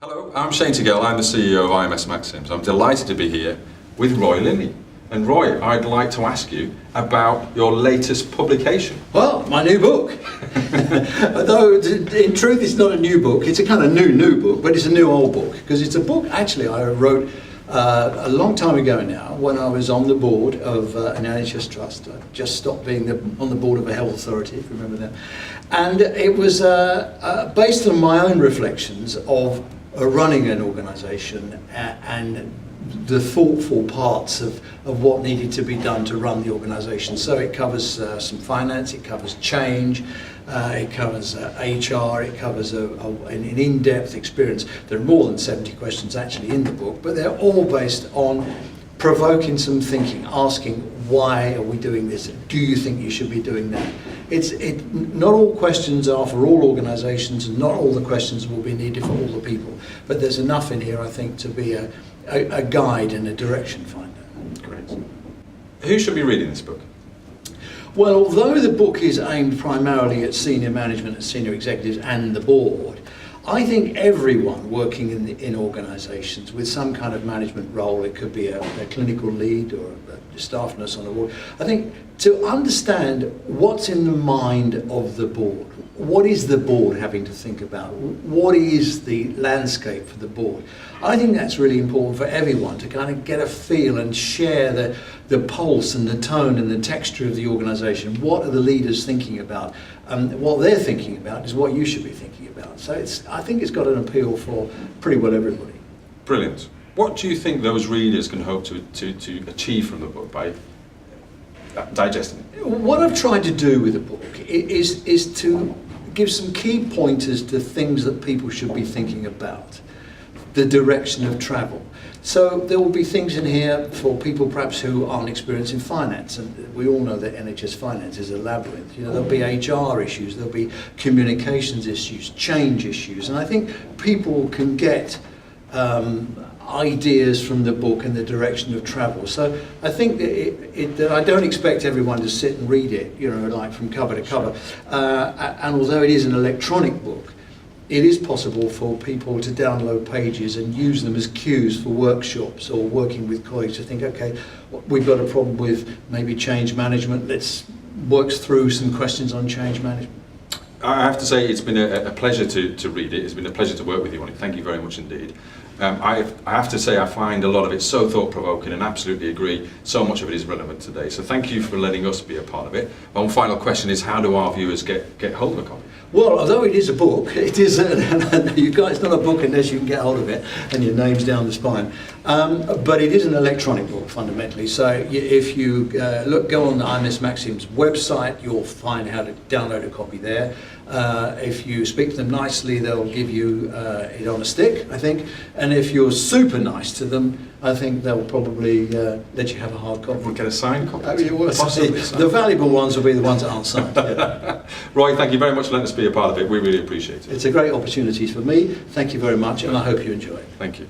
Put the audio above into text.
Hello, I'm Shane Tickell, I'm the CEO of MAXIMS. I'm delighted to be here with Roy Lilley. And Roy, I'd like to ask you about your latest publication. Well, my new book. Although in truth it's not a new book, it's a kind of new book, but it's a new old book. Because it's a book actually I wrote a long time ago now when I was on the board of an NHS trust. I just stopped being on the board of a health authority, if you remember that. And it was based on my own reflections of running an organisation and the thoughtful parts of what needed to be done to run the organisation. So it covers some finance, it covers change, it covers HR, it covers an in-depth experience. There are more than 70 questions actually in the book, but they're all based on provoking some thinking, asking why are we doing this? Do you think you should be doing that? Not all questions are for all organisations, and not all the questions will be needed for all the people. But there's enough in here, I think, to be a guide and a direction finder. Great. Who should be reading this book? Well, although the book is aimed primarily at senior management and senior executives and the board, I think everyone working in organisations with some kind of management role, it could be a clinical lead or a staff nurse on a ward, I think to understand what's in the mind of the board, what is the board having to think about, what is the landscape for the board, I think that's really important for everyone to kind of get a feel and share the pulse and the tone and the texture of the organisation. What are the leaders thinking about? What they're thinking about is what you should be thinking about. So I think it's got an appeal for pretty well everybody. Brilliant. What do you think those readers can hope to achieve from the book by digesting it? What I've tried to do with the book is to give some key pointers to things that people should be thinking about, the direction of travel. So there will be things in here for people perhaps who aren't experienced in finance, and we all know that NHS finance is a labyrinth. You know, there'll be HR issues, there'll be communications issues, change issues, and I think people can get ideas from the book and the direction of travel. So I think that I don't expect everyone to sit and read it, you know, like from cover to cover. And although it is an electronic book, it is possible for people to download pages and use them as cues for workshops or working with colleagues to think, okay, we've got a problem with maybe change management, let's work through some questions on change management. I have to say it's been a pleasure to read it. It's been a pleasure to work with you on it. Thank you very much indeed. I have to say I find a lot of it so thought-provoking and absolutely agree so much of it is relevant today. So thank you for letting us be a part of it. One final question is, how do our viewers get hold of a copy? Well, although it is a book, it is it's not a book unless you can get hold of it and your name's down the spine. But it is an electronic book fundamentally. So if you go on the MAXIMS website, you'll find how to download a copy there. If you speak to them nicely, they'll give you it on a stick, I think. And if you're super nice to them, I think they'll probably let you have a hard copy. We'll get a signed copy. The valuable ones will be the ones that aren't signed. Yeah. Roy, thank you very much for letting us be a part of it. We really appreciate it. It's a great opportunity for me. Thank you very much, and I hope you enjoy it. Thank you.